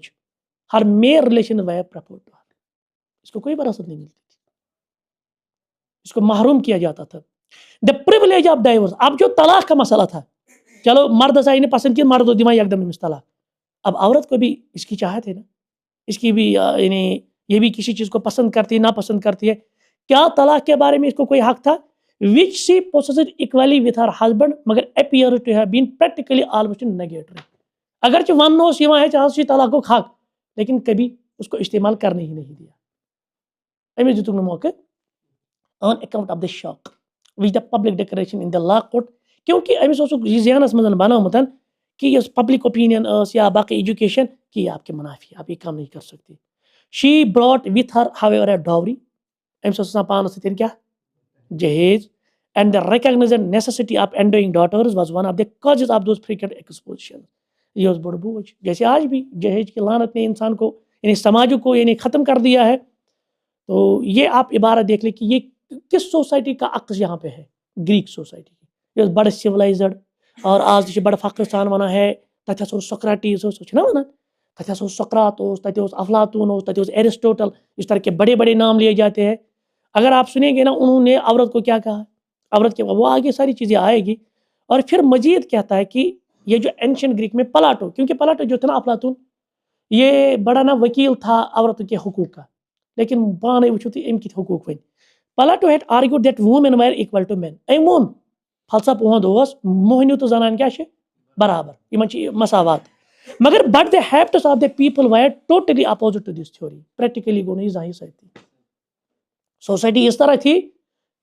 her male relation were preferred to her, اس کو کوئی وراثت نہیں ملتی تھی، اس کو محروم کیا جاتا تھا. دا پریویلیج آف ڈائیورس، اب جو طلاق کا مسئلہ تھا، چلو مرد آئی نے پسند کی، مرد دماغ ایک دم امس طلاق. اب عورت کو بھی اس کی چاہت ہے نا، اس کی بھی یعنی یہ بھی کسی چیز کو پسند کرتی ہے ناپسند کرتی ہے. کیا طلاق کے بارے میں اس کو کوئی حق تھا؟ which she possessed equally with her husband مگر appears to have been practically almost negatory. اگرچہ وننو اس یوان ہے چاہے طلاق کو حق لیکن کبھی اس کو استعمال کرنے ہی نہیں دیا. امس دتک موقع on account of the shock which the public declaration in the law court کیونکہ امس یہ ذہنس مند بنومت کہ یہ پبلک اوپینین یا باقی ایجوکیشن کہ یہ آپ کے منافی آپ یہ کام نہیں کر سکتے. she brought with her however a dowry امس پانس ستین کیا جہیز and the recognized necessity of endowing daughters was one of the causes of those frequent expositions. یہ بڑ بوجھ جیسے آج بھی جہیز کی لعنت نے انسان کو یعنی سماج کو یعنی ختم کر دیا ہے. تو یہ آپ عبارت دیکھ لیں کہ یہ کس سوسائٹی کا عکس یہاں پہ ہے. گریک سوسائٹی کی یہ بڑا سویلائزڈ اور آج تہ بڑا فخر سان ونان ہے تتہ ہسا سقراٹیز نا ونان تتہ ہسا سقرات تتہ افلاطون تتہ ایرسٹوٹل اس طرح کے بڑے بڑے نام لیے جاتے ہیں. اگر آپ سنیں گے نا انہوں نے عورت کو کیا کہا عورت کے وہ آگے ساری چیزیں آئے گی. اور پھر مزید کہتا ہے کہ یہ جو اینشنٹ گریک میں پلاٹو کیونکہ پلاٹو جو تھا نا افلاطون یہ بڑا نا وکیل تھا عورت کے حقوق کا لیکن پانے وچھو تھی ام کت حقوق one. Plato had argued that women were equal to men. أم وون فلسفہ اُہُنٛد اوس موہنیو تو زنان کیا برابر یمن چھ مساوات مگر but the habits of the people were totally opposite to this theory. Practically گو نہیں ظاہر سکتی. سوسائٹی اس طرح تھی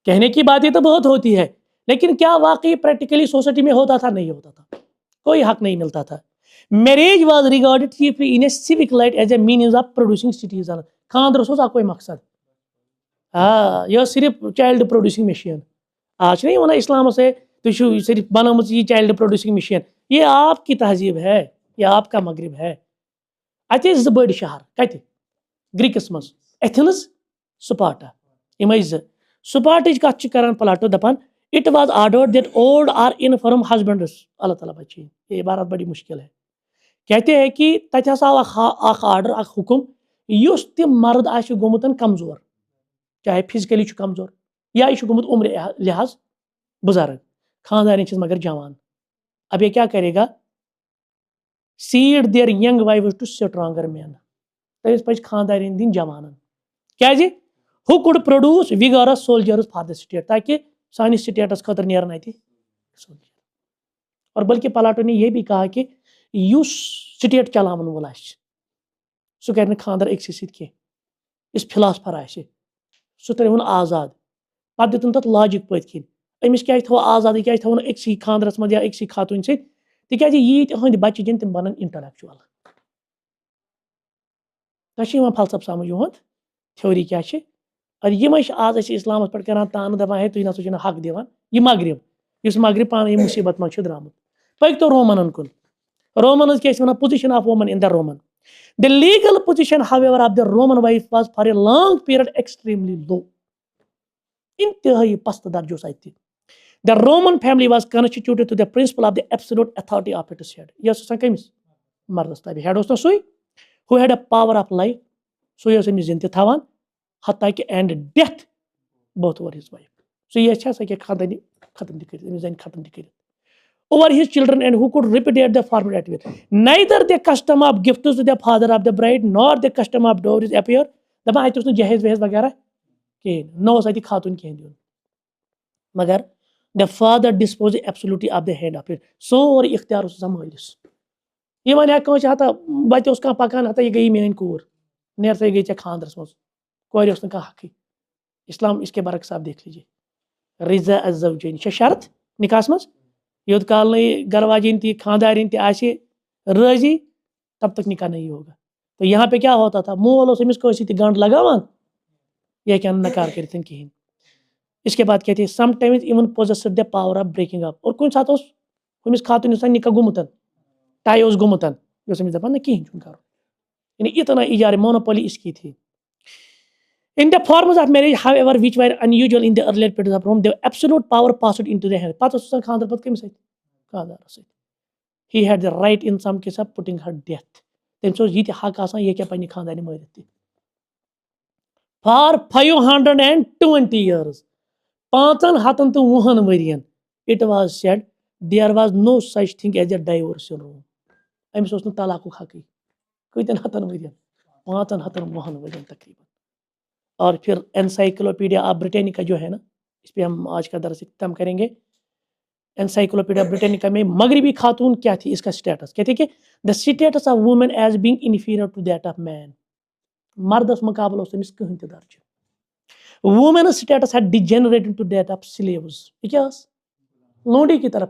کہنے کی باتیں تو بہت ہوتی ہے لیکن کیا واقعی پریکٹیکلی سوسائٹی میں ہوتا تھا نہیں ہوتا تھا کوئی حق نہیں ملتا تھا. Marriage was regarded chiefly in a civic light as a means of producing citizens. خاندر اوس اکوے مقصد یہ صرف چائلڈ پروڈیوسنگ مشین آج نہیں ہونا اسلام سے تو صرف بنامت یہ چائلڈ پروڈیوسنگ مشین یہ آپ کی تہذیب ہے یہ آپ کا مغرب ہے. اتہ ز بڑ شہر کت گریکس مز ایتھنز سپارٹا یم سپارٹچ کت کران پلاٹو دپان it was ordered that old or infirm husbands اللہ تعالیٰ بچے یہ عبارت بڑی مشکل ہے. کہتے ہیں کہ تتہ ہسا آو اخ آرڈر اخ حکم یس تہ مرد آسہ گومت کمزور چاہے فزیکلی کمزور یا یہ گومت عمر لحاظ بزرگ خاندارین چھ مگر جوان. اب یہ کیا کرے گا said their young wives to stronger men تمس پز خاندارین دن جوانن کیازِ who could produce vigorous soldiers for the state تاکہ سانس سٹیٹس خاطر نیرن اتہ سولجر. اور بلکہ پلاٹو نے یہ بھی کہا کہ یس سٹیٹ چلاون وول آسہ سہ کر خاندر أکسٕے سۭتۍ کینٛہہ یس فلاسفر آسہ سہ ترون آزاد پتہ دتن تتھ لاجک پٔتۍ کِنۍ أمس کیازِ تھو آزادی کیازِ تھو أکسٕے خاندرس منٛز یا أکسٕے خاتون سۭتۍ تِکیازِ ییٖتۍ ہٕنٛدۍ بچہِ دِن تِم بنن انٹلیکچوَل. تۄہہِ چھِ یِوان فلسفہٕ سمجھ یِہُنٛد تھیوری کیاہ چھِ اور یِم آز أسۍ اسلامس پٮ۪ٹھ کران تانہٕ دپان ہے تُہۍ نسا چھِو نہٕ حق دِوان یہِ مغرب یُس مغرب پانے یہِ مُصیبت منٛز چھُ درٛامُت. پٔکۍتو رومنن کُن رومنز کیاہ ٲسۍ وَنان position of woman in the Roman. The legal position however of the Roman wife was for a long period extremely low. انتہائی پست درجہ اوس اتہِ. The Roman family was constituted to the principle of the absolute authority of its head. یہ اوس آسان کٔمِس مردس تابع ہیڈ اوس نا سُے who had a power of life سُے اوس أمِس زِندٕ تھاوان حتیٰ کہ and death both over his wife. سُہ یژھِ ہسا کہ خاندانی ختم تہِ کٔرِتھ أمِس زَنہِ ختم تہِ کٔرِتھ over his children and who could repudiate the former at will. Neither the custom of gifts to the father of the bride nor the custom of dowries appear. دپان اتہِ اوس نہٕ جہیز وہیز وغیرہ کہیٖنۍ نہ اوس اتہِ خاتون کینٛہہ دیُن مگر the father disposed absolutely of the hand of it. سورُے اختیار اوس آسان مٲلِس. یہ وَنہِ ہا کٲنٛسہِ ہتا وتہِ اوس کانٛہہ پکان ہتا یہِ گٔیی میٲنۍ کوٗر نیر سا یہِ گٔے ژےٚ خاندرس منٛز کورِ اوس نہٕ کانٛہہ حقٕے. اسلام اس کے برعکس آپ دیکھ لیجیے رضا الزوجین یہ شرط نکاحس منٛز یوت کال نہیں گھر واجین تھی خاندارین تھی آسے راضی تب تک نکاح نہیں ہوگا. تو یہاں پہ کیا ہوتا تھا مول اوس أمِس کٲنٛسہِ تہِ گنٛڈ لگاوان یہ ہیٚکہِ ہا نہٕ نکار کٔرِتھ کہیٖنۍ. اس کے بعد کہتے ہیں some times even possessed the power of breaking up. اور کُنہِ ساتہٕ اوس ہُمِس خاتون آسان نکاح گوٚمُت ٹاے اوس گوٚمُت یہِ اوس أمِس دپان نہ کہیٖنۍ چھُنہٕ کرُن یعنی اتنا اجارے مونوپولی اس کی تھی. In the forms of marriage, however, which were unusual in the earlier periods of Rome, the absolute power passed into the hands. پتہٕ اوس آسان خاندر پتہٕ کٔمِس سۭتۍ خاندارس سۭتۍ. He had the right in some cases of putting her death. تٔمِس اوس یہِ تہِ حق آسان یہِ ہیٚکہِ پننہِ خاندارنہِ مٲرِتھ تہِ. For 520 years, 520 ؤرین it was said there was no such thing as a divorce in Rome. أمِس اوس نہٕ طلاقُک حقٕے کۭتٮ۪ن 100 ؤرین 500 ورین تقریباً. اور پھر انسائکلوپیڈیا آف برٹینیکا جو ہے نا، اس پہ ہم آج کا درس اختتام کریں گے. انسائکلوپیڈیا برٹینیکا میں مغربی خاتون کیا تھی، اس کا سٹیٹس کہتے کہ the status of woman as being inferior to that of man. مردس مقابل اس تمس کہین تہ درجہ. Woman status had degenerated to that of slaves. یہ کیا لونڈی کی طرف،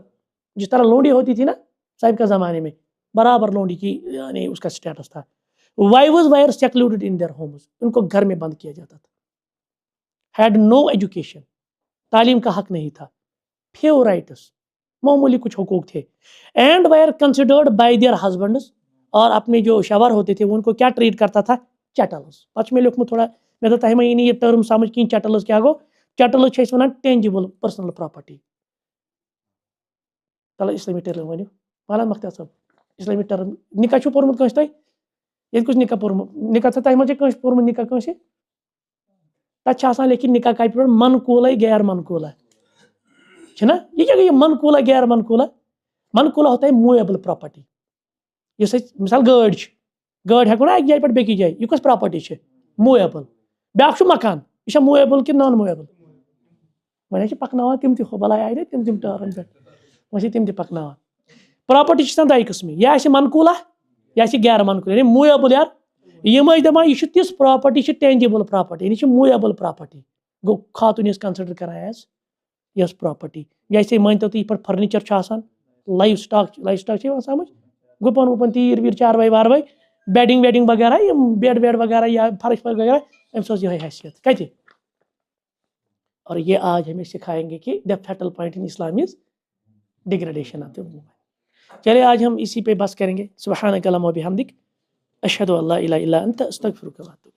جس طرح لونڈی ہوتی تھی نا صاحب کا زمانے میں، برابر لونڈی کی یعنی اس کا سٹیٹس تھا. Wives were secluded in their homes. ان کو گھر میں بند کیا جاتا تھا. Had no education. تعلیم کا حق نہیں تھا. فیو رائٹس، معمولی کچھ حقوق تھے. And were considered by their husbands. اور اپنے جو شوہر ہوتے تھے وہ ان کو کیا ٹریٹ کرتا تھا؟ چیٹلز. پتہ میں لیکھمت تھوڑا میں تو تہ یہ ٹرم سمجھ کہیں چیٹلز کیا گو. چیٹلز چھِ أسۍ ونان ٹینجیبل پرسنل پراپرٹی. چلو اسلامی ٹرم ؤنِو مولانا مختار صٲب. اسلامی ٹرم نکاح چھو پوٚرمُت کٲنٛسہِ تۄہہِ؟ ییٚتہِ کُس نکاح پوٚرمُت؟ نکاح تۄہہِ منٛز چھا کٲنٛسہِ پوٚرمُت نکاح کٲنٛسہِ؟ تتہِ چھِ آسان لیکن نکاح کاپی پٮ۪ٹھ منقوٗلہ غیر منقوٗلہ چھُنہ. یہ کیا گئی منقوٗلہ غیر منقوٗلہ؟ منقوٗلہ ہوتا ہے موویبل پراپرٹی. یُس أسۍ مثال گٲڑۍ چھِ، گٲڑۍ ہٮ۪کو نا اکہِ جایہِ پٮ۪ٹھ بیٚکِس جایہِ، یہِ کۄس پراپرٹی چھِ؟ موویبل. بیٛاکھ چھُ مکان، یہِ چھا موویبل کِنہٕ نان موویبل؟ وۄنۍ چھِ پکناوان تِم تہِ بلاے آیہِ نا تِم ٹٲرن پٮ۪ٹھ، وۄنۍ چھِ تِم تہِ پکناوان. پراپرٹی چھِ آسان دۄیہِ قٕسمہٕ، یہِ آسہِ منقوٗلہ یہِ آسہِ غیر منقوٗلہ. یعنی موویبل یار یِم ٲسۍ دپان یہِ چھُ تِژھ پراپرٹی چھِ ٹینجیبل پراپرٹی، یعنی چھِ موویبل پراپرٹی. گوٚو خاتوٗن ٲسۍ کنسیڈر کران ایز یۄس پراپرٹی. جیسے مٲنتو تُہۍ یِتھ پٲٹھۍ فرنیچر چھُ آسان، لایف سٹاک چھِ یِوان سمجھ، گُپن وُپن تیٖر ویٖر چاروٲے واروٲے، بیڈنگ ویڈنگ وغیرہ، یِم بیڈ ویڈ وغیرہ یا فرش وغیرہ، أمِس ٲس یِہوٚے حیثیت کتہِ. اور یہ آج ہمیں سکھائیں گے کہ the fatal point in Islam is degradation of the woman. چلے آج ہم اسی پہ بس کریں گے. سبحانک اللہم و بحمدک، اشہد ان لا الہ الا انت، استغفرک و اتوب